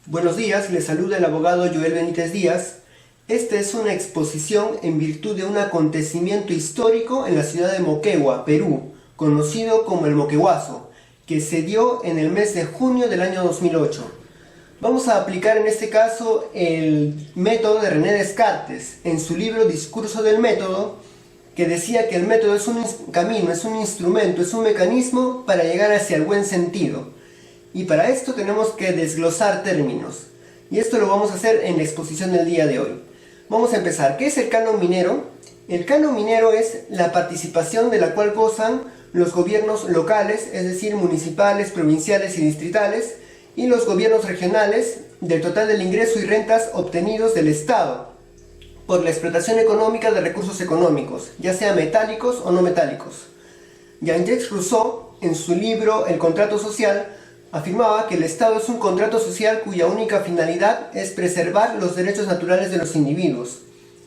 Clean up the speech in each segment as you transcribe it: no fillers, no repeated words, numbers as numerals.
Buenos días, les saluda el abogado Joel Benítez Díaz. Esta es una exposición en virtud de un acontecimiento histórico en la ciudad de Moquegua, Perú, conocido como el Moqueguazo, que se dio en el mes de junio del año 2008. Vamos a aplicar en este caso el método de René Descartes en su libro Discurso del Método, que decía que el método es un camino, es un instrumento, es un mecanismo para llegar hacia el buen sentido. Y para esto tenemos que desglosar términos. Y esto lo vamos a hacer en la exposición del día de hoy. Vamos a empezar. ¿Qué es el canon minero? El canon minero es la participación de la cual gozan los gobiernos locales, es decir, municipales, provinciales y distritales, y los gobiernos regionales del total del ingreso y rentas obtenidos del Estado por la explotación económica de recursos económicos, ya sea metálicos o no metálicos. Jean-Jacques Rousseau, en su libro El contrato social, afirmaba que el Estado es un contrato social cuya única finalidad es preservar los derechos naturales de los individuos.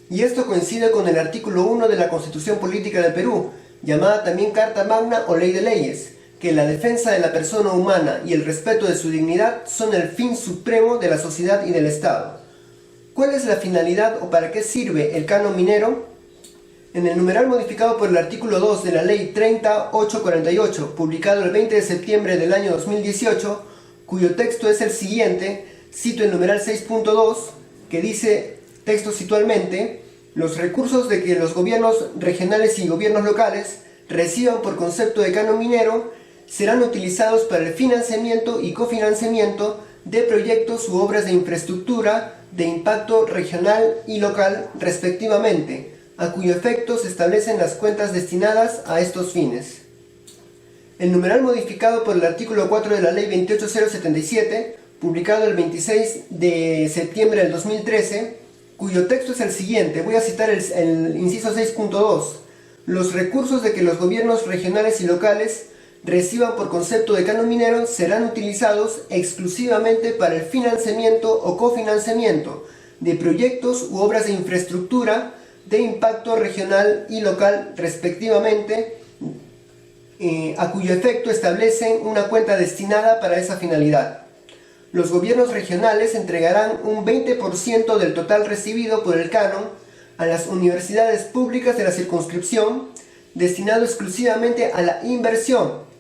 Y esto coincide con el artículo 1 de la Constitución Política del Perú, llamada también Carta Magna o Ley de Leyes, que la defensa de la persona humana y el respeto de su dignidad son el fin supremo de la sociedad y del Estado. ¿Cuál es la finalidad o para qué sirve el canon minero? En el numeral modificado por el artículo 2 de la Ley 30.848, publicado el 20 de septiembre del año 2018, cuyo texto es el siguiente, cito el numeral 6.2, que dice textualmente: los recursos de que los gobiernos regionales y gobiernos locales reciban por concepto de canon minero serán utilizados para el financiamiento y cofinanciamiento de proyectos u obras de infraestructura de impacto regional y local respectivamente, a cuyo efecto se establecen las cuentas destinadas a estos fines. El numeral modificado por el artículo 4 de la Ley 28077, publicado el 26 de septiembre del 2013, cuyo texto es el siguiente, voy a citar el inciso 6.2. Los recursos de que los gobiernos regionales y locales reciban por concepto de canon minero serán utilizados exclusivamente para el financiamiento o cofinanciamiento de proyectos u obras de infraestructura de impacto regional y local respectivamente, a cuyo efecto establecen una cuenta destinada para esa finalidad. Los gobiernos regionales entregarán un 20% del total recibido por el canon a las universidades públicas de la circunscripción, destinado exclusivamente a la inversión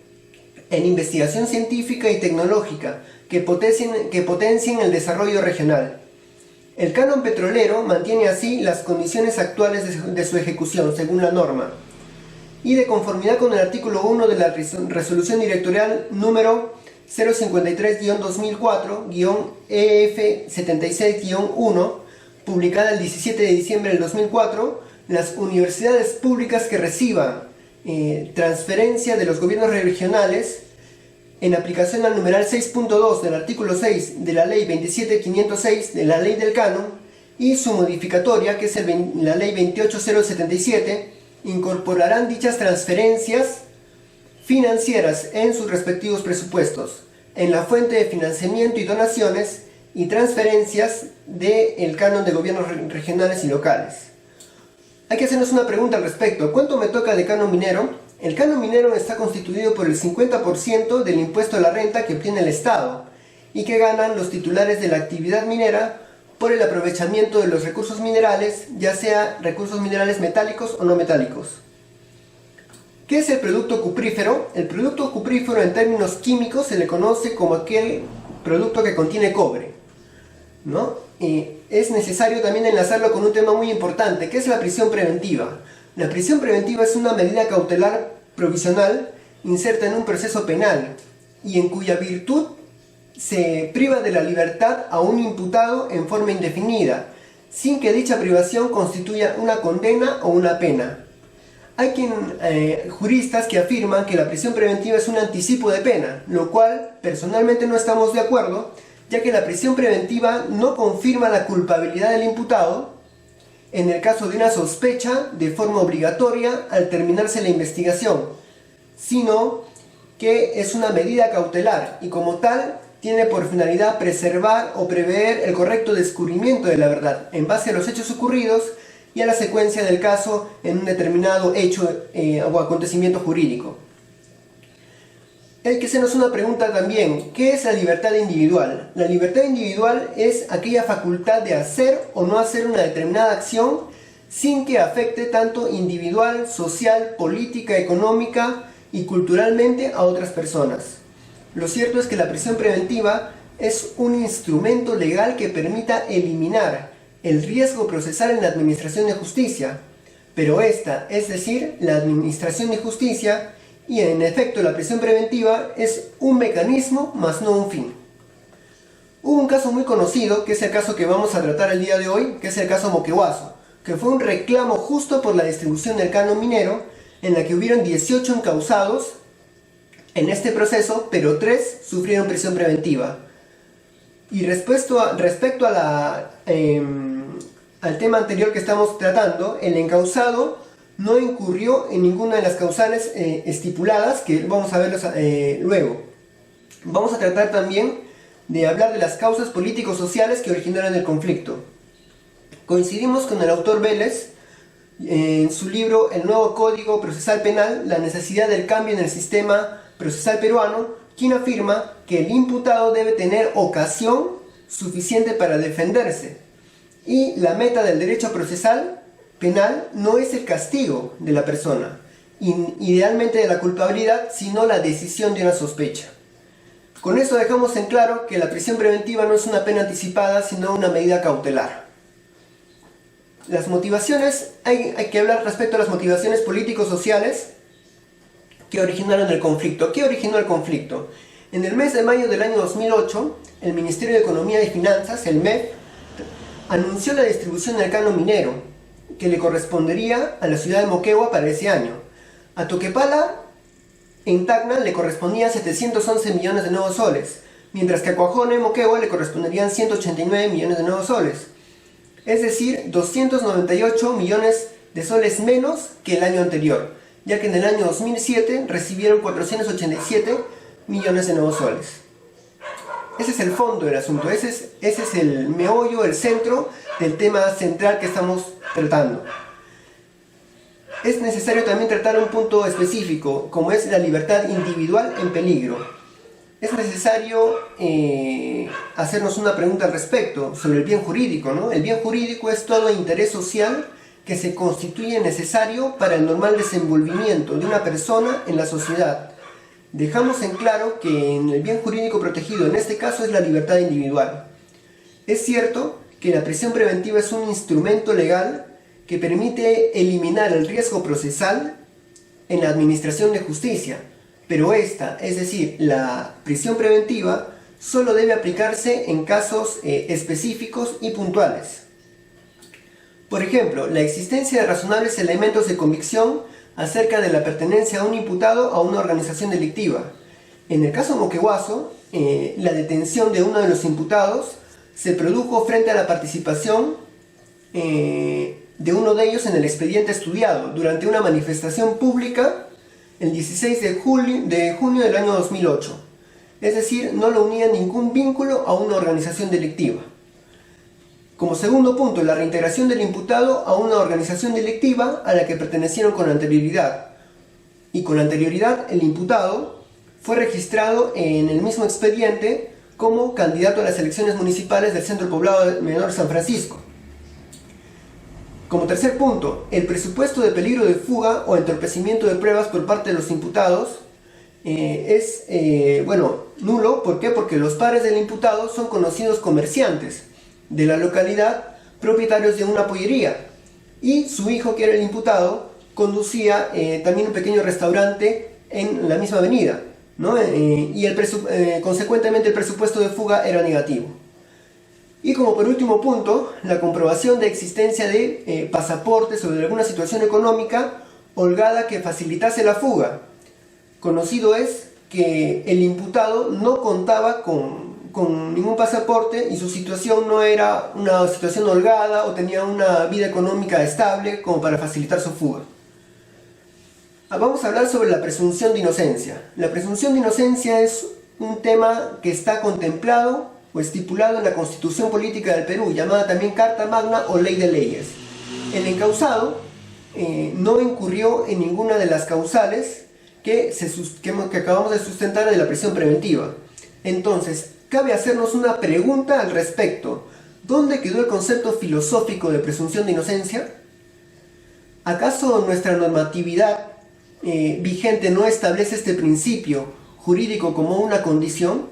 en investigación científica y tecnológica que potencien el desarrollo regional. El canon petrolero mantiene así las condiciones actuales de su ejecución, según la norma, y de conformidad con el artículo 1 de la resolución directorial número 053-2004-EF76-1, publicada el 17 de diciembre del 2004, las universidades públicas que reciban transferencia de los gobiernos regionales en aplicación al numeral 6.2 del artículo 6 de la Ley 27506 de la Ley del Canon y su modificatoria, que es la Ley 28077, incorporarán dichas transferencias financieras en sus respectivos presupuestos, en la fuente de financiamiento y donaciones y transferencias del canon de gobiernos regionales y locales. Hay que hacernos una pregunta al respecto. ¿Cuánto me toca de canon minero? El canon minero está constituido por el 50% del impuesto a la renta que obtiene el Estado y que ganan los titulares de la actividad minera por el aprovechamiento de los recursos minerales, ya sea recursos minerales metálicos o no metálicos. ¿Qué es el producto cuprífero? El producto cuprífero en términos químicos se le conoce como aquel producto que contiene cobre, ¿no? Es necesario también enlazarlo con un tema muy importante, que es la prisión preventiva. La prisión preventiva es una medida cautelar provisional inserta en un proceso penal y en cuya virtud se priva de la libertad a un imputado en forma indefinida, sin que dicha privación constituya una condena o una pena. Hay juristas que afirman que la prisión preventiva es un anticipo de pena, lo cual personalmente no estamos de acuerdo, ya que la prisión preventiva no confirma la culpabilidad del imputado en el caso de una sospecha de forma obligatoria al terminarse la investigación, sino que es una medida cautelar y como tal tiene por finalidad preservar o prever el correcto descubrimiento de la verdad en base a los hechos ocurridos y a la secuencia del caso en un determinado hecho o acontecimiento jurídico. Hay que hacernos una pregunta también: ¿qué es la libertad individual? La libertad individual es aquella facultad de hacer o no hacer una determinada acción sin que afecte tanto individual, social, política, económica y culturalmente a otras personas. Lo cierto es que la prisión preventiva es un instrumento legal que permita eliminar el riesgo procesal en la administración de justicia, pero esta, es decir, la administración de justicia, y en efecto la prisión preventiva es un mecanismo más no un fin. Hubo un caso muy conocido, que es el caso que vamos a tratar el día de hoy, que es el caso Moquegüazo, que fue un reclamo justo por la distribución del canon minero, en la que hubieron 18 encausados en este proceso, pero 3 sufrieron prisión preventiva. Y respecto al tema anterior que estamos tratando, el encausado no incurrió en ninguna de las causales estipuladas, que vamos a verlos luego. Vamos a tratar también de hablar de las causas político-sociales que originaron el conflicto. Coincidimos con el autor Vélez en su libro El nuevo Código Procesal Penal, la necesidad del cambio en el sistema procesal peruano, quien afirma que el imputado debe tener ocasión suficiente para defenderse, y la meta del derecho procesal penal no es el castigo de la persona, idealmente de la culpabilidad, sino la decisión de una sospecha. Con esto dejamos en claro que la prisión preventiva no es una pena anticipada, sino una medida cautelar. Las motivaciones, hay que hablar respecto a las motivaciones político-sociales que originaron el conflicto. ¿Qué originó el conflicto? En el mes de mayo del año 2008, el Ministerio de Economía y Finanzas, el MEF, anunció la distribución del canon minero, que le correspondería a la ciudad de Moquegua para ese año. A Toquepala, en Tacna, le correspondían 711 millones de nuevos soles, mientras que a Cuajone, Moquegua, le corresponderían 189 millones de nuevos soles. Es decir, 298 millones de soles menos que el año anterior, ya que en el año 2007 recibieron 487 millones de nuevos soles. Ese es el fondo del asunto, ese es el meollo, el centro del tema central que estamos tratando. Es necesario también tratar un punto específico, como es la libertad individual en peligro. Es necesario hacernos una pregunta al respecto sobre el bien jurídico, ¿no? El bien jurídico es todo interés social que se constituye necesario para el normal desenvolvimiento de una persona en la sociedad. Dejamos en claro que en el bien jurídico protegido, en este caso, es la libertad individual. Es cierto que la prisión preventiva es un instrumento legal que permite eliminar el riesgo procesal en la administración de justicia, pero esta, es decir, la prisión preventiva, solo debe aplicarse en casos específicos y puntuales. Por ejemplo, la existencia de razonables elementos de convicción acerca de la pertenencia a un imputado a una organización delictiva. En el caso Moquegüazo, la detención de uno de los imputados se produjo frente a la participación de uno de ellos en el expediente estudiado durante una manifestación pública el 16 de junio del año 2008. Es decir, no lo unía ningún vínculo a una organización delictiva. Como segundo punto, la reintegración del imputado a una organización delictiva a la que pertenecieron con anterioridad. Y con anterioridad, el imputado fue registrado en el mismo expediente como candidato a las elecciones municipales del Centro Poblado Menor San Francisco. Como tercer punto, el presupuesto de peligro de fuga o entorpecimiento de pruebas por parte de los imputados es nulo. ¿Por qué? Porque los padres del imputado son conocidos comerciantes de la localidad, propietarios de una pollería, y su hijo, que era el imputado, conducía también un pequeño restaurante en la misma avenida, ¿no? Consecuentemente el presupuesto de fuga era negativo. Y como por último punto, la comprobación de existencia de pasaportes o de alguna situación económica holgada que facilitase la fuga. Conocido es que el imputado no contaba con ningún pasaporte y su situación no era una situación holgada o tenía una vida económica estable como para facilitar su fuga. Vamos a hablar sobre la presunción de inocencia. La presunción de inocencia es un tema que está contemplado o estipulado en la Constitución Política del Perú, llamada también Carta Magna o Ley de Leyes. El encausado no incurrió en ninguna de las causales que acabamos de sustentar de la prisión preventiva. Entonces, cabe hacernos una pregunta al respecto. ¿Dónde quedó el concepto filosófico de presunción de inocencia? ¿Acaso nuestra normatividad vigente no establece este principio jurídico como una condición?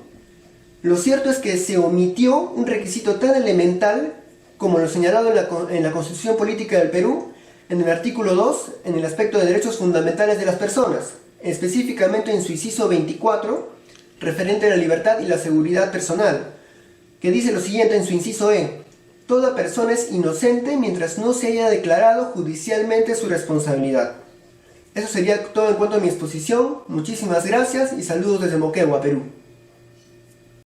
Lo cierto es que se omitió un requisito tan elemental como lo señalado en la Constitución Política del Perú, en el artículo 2, en el aspecto de derechos fundamentales de las personas, específicamente en su inciso 24, referente a la libertad y la seguridad personal, que dice lo siguiente en su inciso E: toda persona es inocente mientras no se haya declarado judicialmente su responsabilidad. Eso sería todo en cuanto a mi exposición. Muchísimas gracias y saludos desde Moquegua, Perú.